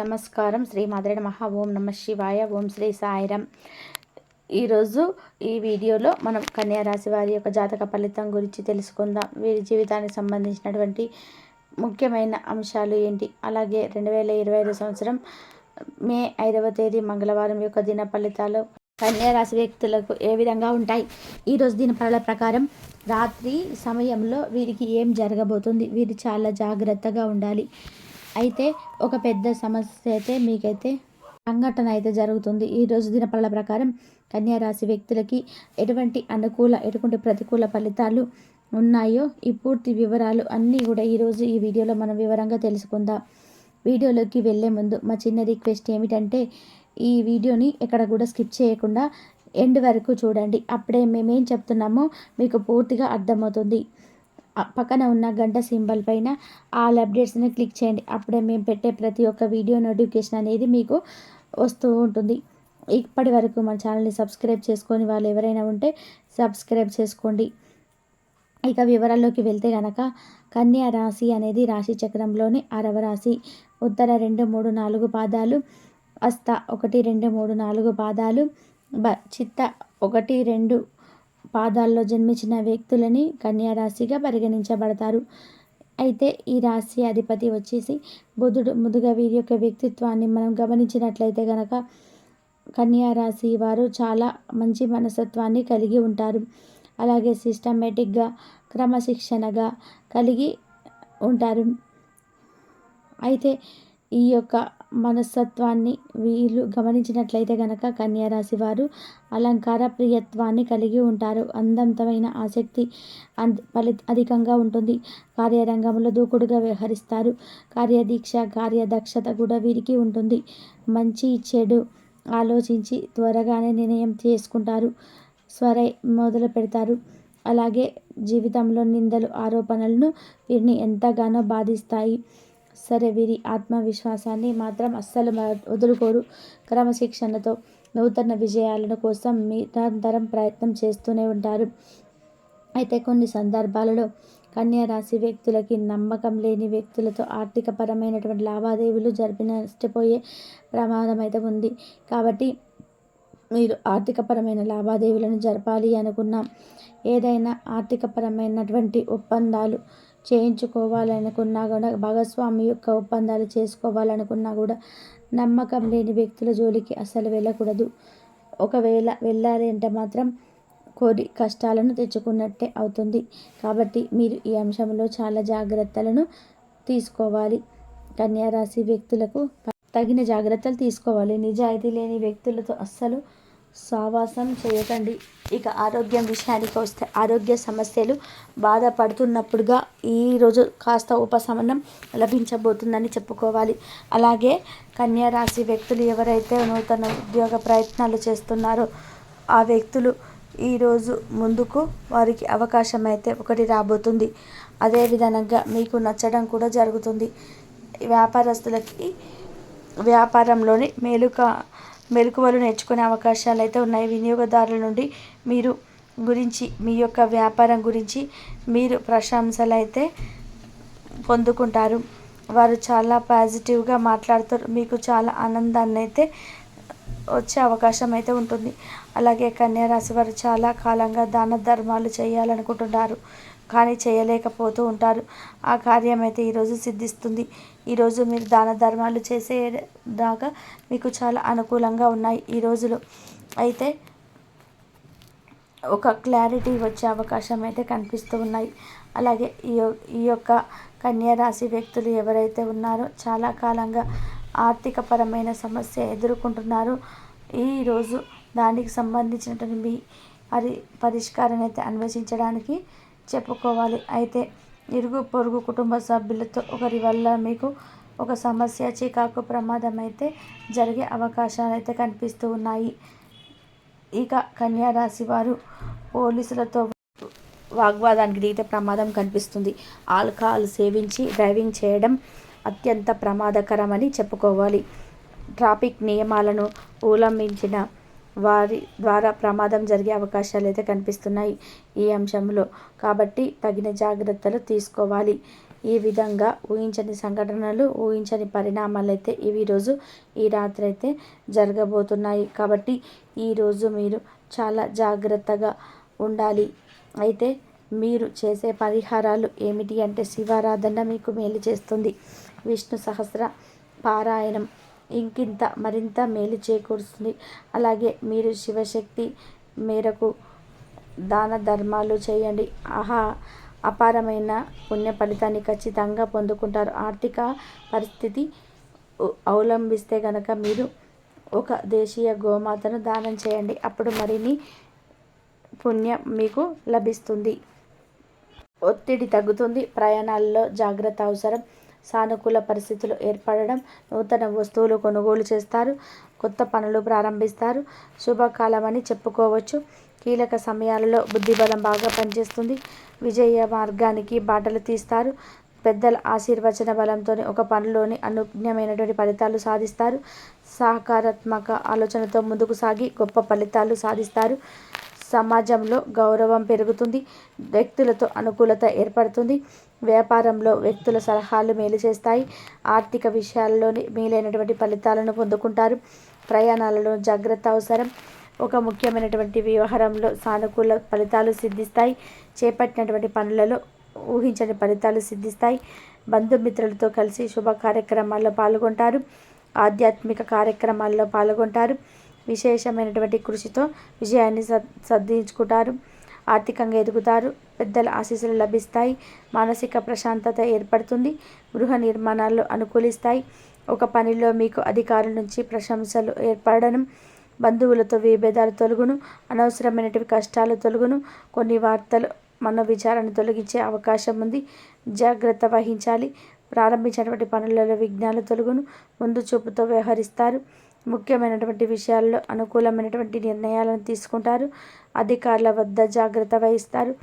నమస్కారం. శ్రీ మాత్రే నమః. ఓం నమ శివాయ. ఓం శ్రీ సాయిరామ్. ఈరోజు ఈ వీడియోలో మనం కన్యా రాశి వారి యొక్క జాతక ఫలితం గురించి తెలుసుకుందాం. వీరి జీవితానికి సంబంధించినటువంటి ముఖ్యమైన అంశాలు ఏంటి, అలాగే 2025 సంవత్సరం మే 5వ తేదీ మంగళవారం యొక్క దిన ఫలితాలు కన్యా రాశి వ్యక్తులకు ఏ విధంగా ఉంటాయి. ఈరోజు దినఫలాల ప్రకారం రాత్రి సమయంలో వీరికి ఏం జరగబోతుంది, వీరు చాలా జాగ్రత్తగా ఉండాలి. అయితే ఒక పెద్ద సమస్య అయితే మీకైతే సంఘటన అయితే జరుగుతుంది. ఈరోజు దినఫలాల ప్రకారం కన్యా రాశి వ్యక్తులకి ఎటువంటి అనుకూల ఎటువంటి ప్రతికూల ఫలితాలు ఉన్నాయో ఈ పూర్తి వివరాలు అన్నీ కూడా ఈరోజు ఈ వీడియోలో మనం వివరంగా తెలుసుకుందాం. వీడియోలోకి వెళ్ళే ముందు మా చిన్న రిక్వెస్ట్ ఏమిటంటే, ఈ వీడియోని ఎక్కడ కూడా స్కిప్ చేయకుండా ఎండ్ వరకు చూడండి. అప్పుడే మేమేం చెప్తున్నామో మీకు పూర్తిగా అర్థమవుతుంది. పక్కన ఉన్న గంట సింబల్ పైన ఆల్ అప్డేట్స్ని క్లిక్ చేయండి. అప్పుడే మేము పెట్టే ప్రతి ఒక్క వీడియో నోటిఫికేషన్ అనేది మీకు వస్తూ ఉంటుంది. ఇప్పటి వరకు మన ఛానల్ని సబ్స్క్రైబ్ చేసుకొని వాళ్ళు ఎవరైనా ఉంటే సబ్స్క్రైబ్ చేసుకోండి. ఇక వివరాల్లోకి వెళ్తే కనుక కన్యా రాశి అనేది రాశి చక్రంలోని 6వ రాశి. ఉత్తర 2, 3, 4 పాదాలు, హస్త 1, 2, 3, 4 పాదాలు, చిత్త 1, 2 పాదాల్లో జన్మించిన వ్యక్తులని కన్యా రాశిగా పరిగణించబడతారు. అయితే ఈ రాశి అధిపతి వచ్చేసి బుధుడు. ముందుగా వీరి యొక్క వ్యక్తిత్వాన్ని మనం గమనించినట్లయితే కనుక కన్యా రాశి వారు చాలా మంచి మనస్తత్వాన్ని కలిగి ఉంటారు. అలాగే సిస్టమేటిక్గా, క్రమశిక్షణగా కలిగి ఉంటారు. అయితే ఈ యొక్క మనస్తత్వాన్ని వీళ్ళు గమనించినట్లయితే కనుక కన్యా రాశి వారు అలంకార ప్రియత్వాన్ని కలిగి ఉంటారు. అందమైన ఆసక్తి అధికంగా ఉంటుంది. కార్యరంగంలో దూకుడుగా వ్యవహరిస్తారు. కార్యదీక్ష, కార్యదక్షత కూడా వీరికి ఉంటుంది. మంచి చెడు ఆలోచించి త్వరగానే నిర్ణయం చేసుకుంటారు. మొదలు పెడతారు. అలాగే జీవితంలో నిందలు, ఆరోపణలను వీరిని ఎంతగానో బాధిస్తాయి. సరే, వీరి ఆత్మవిశ్వాసాన్ని మాత్రం అస్సలు వదులుకోరు. క్రమశిక్షణతో నూతన విజయాలను కోసం నిరంతరం ప్రయత్నం చేస్తూనే ఉంటారు. అయితే కొన్ని సందర్భాలలో కన్యా రాశి వ్యక్తులకి నమ్మకం లేని వ్యక్తులతో ఆర్థికపరమైనటువంటి లావాదేవీలు నష్టపోయే ప్రమాదం అయితే ఉంది. కాబట్టి మీరు ఆర్థికపరమైన లావాదేవీలను జరపాలి అనుకున్నాం, ఏదైనా ఆర్థికపరమైనటువంటి ఒప్పందాలు చేయించుకోవాలనుకున్నా కూడా, భాగస్వామి యొక్క ఒప్పందాలు చేసుకోవాలనుకున్నా కూడా నమ్మకం లేని వ్యక్తుల జోలికి అసలు వెళ్ళకూడదు. ఒకవేళ వెళ్ళాలి అంటే మాత్రం కోరి కష్టాలను తెచ్చుకున్నట్టే అవుతుంది. కాబట్టి మీరు ఈ అంశంలో చాలా జాగ్రత్తలను తీసుకోవాలి. కన్యా రాశి వ్యక్తులకు తగిన జాగ్రత్తలు తీసుకోవాలి. నిజాయితీ లేని వ్యక్తులతో అస్సలు సావాసం చేయకండి. ఇక ఆరోగ్యం విషయానికి వస్తే, ఆరోగ్య సమస్యలు బాధపడుతున్నప్పుడుగా ఈరోజు కాస్త ఉపశమనం లభించబోతుందని చెప్పుకోవాలి. అలాగే కన్యా రాశి వ్యక్తులు ఎవరైతే నూతన ఉద్యోగ ప్రయత్నాలు చేస్తున్నారో ఆ వ్యక్తులు ఈరోజు ముందుకు వారికి అవకాశం అయితే ఒకటి రాబోతుంది. అదేవిధంగా మీకు నచ్చడం కూడా జరుగుతుంది. వ్యాపారస్తులకి వ్యాపారంలోని మెలకువలు నేర్చుకునే అవకాశాలు అయితే ఉన్నాయి. వినియోగదారుల నుండి మీ యొక్క వ్యాపారం గురించి మీరు ప్రశంసలు అయితే పొందుకుంటారు. వారు చాలా పాజిటివ్గా మాట్లాడుతారు. మీకు చాలా ఆనందాన్ని అయితే వచ్చే అవకాశం అయితే ఉంటుంది. అలాగే కన్యా రాశి వారు చాలా కాలంగా దాన ధర్మాలు చేయాలనుకుంటున్నారు, కానీ చేయలేకపోతూ ఉంటారు. ఆ కార్యం అయితే ఈరోజు సిద్ధిస్తుంది. ఈరోజు మీరు దాన ధర్మాలు చేసేదాకా మీకు చాలా అనుకూలంగా ఉన్నాయి ఈ రోజులు. అయితే ఒక క్లారిటీ వచ్చే అవకాశం అయితే కనిపిస్తూ ఉన్నాయి. అలాగే ఈ యొక్క కన్యా రాశి వ్యక్తులు ఎవరైతే ఉన్నారో చాలా కాలంగా ఆర్థికపరమైన సమస్య ఎదుర్కొంటున్నారు. ఈరోజు దానికి సంబంధించినటువంటి పరిష్కారాన్ని అయితే అన్వేషించడానికి చెప్పుకోవాలి. అయితే ఇరుగు పొరుగు కుటుంబ సభ్యులతో ఒకరి వల్ల మీకు ఒక సమస్య, చికాకు, ప్రమాదం అయితే జరిగే అవకాశాలు అయితే కనిపిస్తూ ఉన్నాయి. ఇక కన్యా రాశి వారు పోలీసులతో వాగ్వాదానికి దిగితే ప్రమాదం కనిపిస్తుంది. ఆల్కహాల్ సేవించి డ్రైవింగ్ చేయడం అత్యంత ప్రమాదకరమని చెప్పుకోవాలి. ట్రాఫిక్ నియమాలను ఉల్లంఘించిన వారి ద్వారా ప్రమాదం జరిగే అవకాశాలు అయితే కనిపిస్తున్నాయి ఈ అంశంలో. కాబట్టి తగిన జాగ్రత్తలు తీసుకోవాలి. ఈ విధంగా ఊహించని సంఘటనలు, ఊహించని పరిణామాలు అయితే ఈ రాత్రి అయితే జరగబోతున్నాయి. కాబట్టి ఈరోజు మీరు చాలా జాగ్రత్తగా ఉండాలి. అయితే మీరు చేసే పరిహారాలు ఏమిటి అంటే శివారాధన మీకు మేలు చేస్తుంది. విష్ణు సహస్ర పారాయణం ఇంకింత మరింత మేలు చేకూరుస్తుంది. అలాగే మీరు శివశక్తి మేరకు దాన ధర్మాలు చేయండి. అపారమైన పుణ్య ఫలితాన్ని ఖచ్చితంగా పొందుకుంటారు. ఆర్థిక పరిస్థితి అవలంబిస్తే కనుక మీరు ఒక దేశీయ గోమాతను దానం చేయండి. అప్పుడు మరిన్ని పుణ్యం మీకు లభిస్తుంది. ఒత్తిడి తగ్గుతుంది. ప్రయాణాల్లో జాగ్రత్త అవసరం. సానుకూల పరిస్థితులు ఏర్పడడం, నూతన వస్తువులు కొనుగోలు చేస్తారు, కొత్త పనులు ప్రారంభిస్తారు. శుభకాలమని చెప్పుకోవచ్చు. కీలక సమయాలలో బుద్ధిబలం బాగా పనిచేస్తుంది. విజయ మార్గానికి బాటలు తీస్తారు. పెద్దల ఆశీర్వచన బలంతో ఒక పనిలోని అనుజ్ఞమైనటువంటి ఫలితాలు సాధిస్తారు. సహకారాత్మక ఆలోచనతో ముందుకు సాగి గొప్ప ఫలితాలు సాధిస్తారు. సమాజంలో గౌరవం పెరుగుతుంది. వ్యక్తులతో అనుకూలత ఏర్పడుతుంది. వ్యాపారంలో వ్యక్తుల సలహాలు మేలు చేస్తాయి. ఆర్థిక విషయాల్లోని మేలైనటువంటి ఫలితాలను పొందుకుంటారు. ప్రయాణాలలో జాగ్రత్త అవసరం. ఒక ముఖ్యమైనటువంటి వ్యవహారంలో సానుకూల ఫలితాలు సిద్ధిస్తాయి. చేపట్టినటువంటి పనులలో ఊహించని ఫలితాలు సిద్ధిస్తాయి. బంధుమిత్రులతో కలిసి శుభ కార్యక్రమాల్లో పాల్గొంటారు. ఆధ్యాత్మిక కార్యక్రమాల్లో పాల్గొంటారు. విశేషమైనటువంటి కృషితో విజయాన్ని సాధించుకుంటారు. ఆర్థికంగా ఎదుగుతారు. పెద్దల ఆశీస్సులు లభిస్తాయి. మానసిక ప్రశాంతత ఏర్పడుతుంది. గృహ నిర్మాణాలు అనుకూలిస్తాయి. ఒక పనిలో మీకు అధికారుల నుంచి ప్రశంసలు ఏర్పడడం, బంధువులతో విభేదాలు తొలగును. అనవసరమైనటువంటి కష్టాలు తొలగును. కొన్ని వార్తలు మన విచారణ తొలగించే అవకాశం ఉంది. జాగ్రత్త వహించాలి. ప్రారంభించినటువంటి పనులలో విఘ్నాలు తొలగును. ముందు చూపుతో వ్యవహరిస్తారు. ముఖ్యమైనటువంటి విషయాల్లో అనుకూలమైనటువంటి నిర్ణయాలను తీసుకుంటారు. అధికారుల వద్ద జాగ్రత్త వహిస్తారు.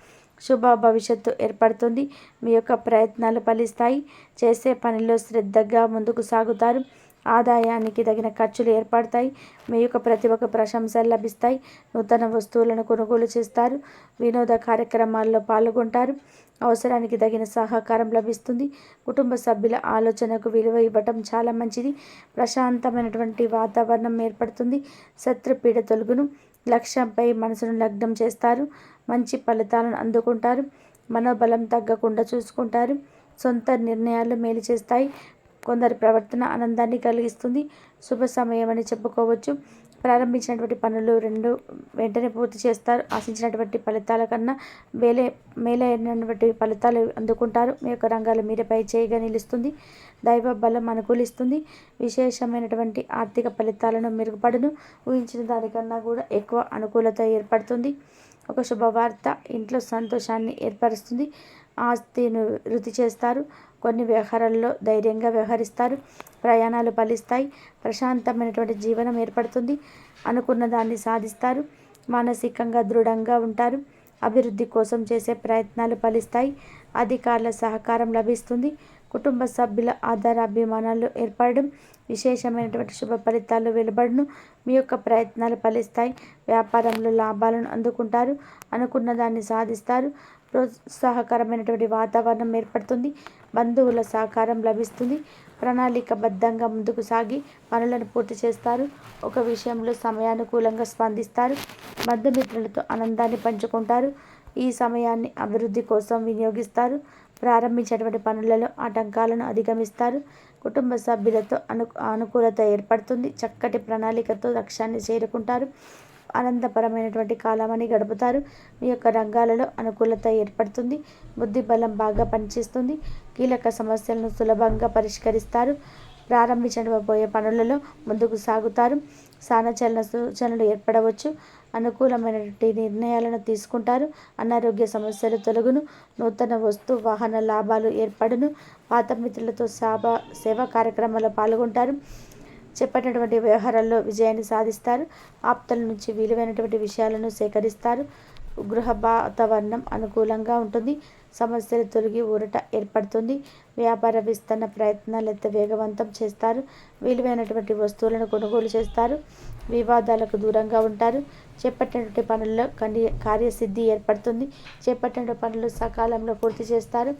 శుభ భవిష్యత్తు ఏర్పడుతుంది. మీ యొక్క ప్రయత్నాలు ఫలిస్తాయి. చేసే పనిలో శ్రద్ధగా ముందుకు సాగుతారు. ఆదాయానికి తగిన ఖర్చులు ఏర్పడతాయి. మీ యొక్క ప్రతిభకు ప్రశంసలు లభిస్తాయి. నూతన వస్తువులను కొనుగోలు చేస్తారు. వినోద కార్యక్రమాల్లో పాల్గొంటారు. అవసరానికి తగిన సహకారం లభిస్తుంది. కుటుంబ సభ్యుల ఆలోచనకు విలువ ఇవ్వటం చాలా మంచిది. ప్రశాంతమైనటువంటి వాతావరణం ఏర్పడుతుంది. శత్రుపీడ తొలగును. లక్ష్యంపై మనసును లగ్నం చేస్తారు. మంచి ఫలితాలను అందుకుంటారు. మనోబలం తగ్గకుండా చూసుకుంటారు. సొంత నిర్ణయాలు మేలు చేస్తాయి. కొందరి ప్రవర్తన ఆనందాన్ని కలిగిస్తుంది. శుభ సమయం అని చెప్పుకోవచ్చు. ప్రారంభించినటువంటి పనులు వెంటనే పూర్తి చేస్తారు. ఆశించినటువంటి ఫలితాల కన్నా మేలైనటువంటి ఫలితాలు అందుకుంటారు. మీ యొక్క రంగాలు మీరే పై చేయిగా నిలుస్తుంది. దైవ బలం అనుకూలిస్తుంది. విశేషమైనటువంటి ఆర్థిక ఫలితాలను మెరుగుపడును. ఊహించిన దానికన్నా కూడా ఎక్కువ అనుకూలత ఏర్పడుతుంది. ఒక శుభవార్త ఇంట్లో సంతోషాన్ని ఏర్పరుస్తుంది. ఆస్తిని వృద్ధి చేస్తారు. కొన్ని వ్యవహారాల్లో ధైర్యంగా వ్యవహరిస్తారు. ప్రయాణాలు ఫలిస్తాయి. ప్రశాంతమైనటువంటి జీవనం ఏర్పడుతుంది. అనుకున్న దాన్ని సాధిస్తారు. మానసికంగా దృఢంగా ఉంటారు. అభివృద్ధి కోసం చేసే ప్రయత్నాలు ఫలిస్తాయి. అధికారుల సహకారం లభిస్తుంది. కుటుంబ సభ్యుల ఆధార అభిమానాలు ఏర్పడడం, విశేషమైనటువంటి శుభ ఫలితాలు వెలువడును. మీ యొక్క ప్రయత్నాలు ఫలిస్తాయి. వ్యాపారంలో లాభాలను అందుకుంటారు. అనుకున్న దాన్ని సాధిస్తారు. ప్రోత్సాహకరమైనటువంటి వాతావరణం ఏర్పడుతుంది. బంధువుల సహకారం లభిస్తుంది. ప్రణాళికబద్ధంగా ముందుకు సాగి పనులను పూర్తి చేస్తారు. ఒక విషయంలో సమయానుకూలంగా స్పందిస్తారు. బంధుమిత్రులతో ఆనందాన్ని పంచుకుంటారు. ఈ సమయాన్ని అభివృద్ధి కోసం వినియోగిస్తారు. ప్రారంభించినటువంటి పనులలో ఆటంకాలను అధిగమిస్తారు. కుటుంబ సభ్యులతో అనుకూలత ఏర్పడుతుంది. చక్కటి ప్రణాళికతో లక్ష్యాన్ని చేరుకుంటారు. ఆనందపరమైనటువంటి కాలమని గడుపుతారు. మీ యొక్క రంగాలలో అనుకూలత ఏర్పడుతుంది. బుద్ధి బలం బాగా పనిచేస్తుంది. కీలక సమస్యలను సులభంగా పరిష్కరిస్తారు. ప్రారంభించబోయే పనులలో ముందుకు సాగుతారు. స్థానచలన సూచనలు ఏర్పడవచ్చు. అనుకూలమైనటువంటి నిర్ణయాలను తీసుకుంటారు. అనారోగ్య సమస్యలు తొలగును. నూతన వస్తు వాహన లాభాలు ఏర్పడును. పాత మిత్రులతో సేవా కార్యక్రమాల్లో పాల్గొంటారు. చెప్పినటువంటి వ్యవహారాల్లో విజయాన్ని సాధిస్తారు. ఆప్తుల నుంచి విలువైనటువంటి విషయాలను సేకరిస్తారు. గృహ వాతావరణం అనుకూలంగా ఉంటుంది. సమస్యలు తొలగి ఊరట ఏర్పడుతుంది. వ్యాపార విస్తరణ ప్రయత్నాలు వేగవంతం చేస్తారు. విలువైనటువంటి వస్తువులను కొనుగోలు చేస్తారు. వివాదాలకు దూరంగా ఉంటారు. చేపట్టినటువంటి పనుల్లో కార్యసిద్ధి ఏర్పడుతుంది. చేపట్టిన పనులు సకాలంలో పూర్తి చేస్తారు.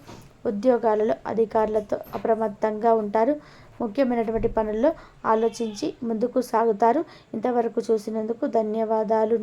ఉద్యోగాలలో అధికారులతో అప్రమత్తంగా ఉంటారు. ముఖ్యమైనటువంటి పనుల్లో ఆలోచించి ముందుకు సాగుతారు. ఇంతవరకు చూసినందుకు ధన్యవాదాలు.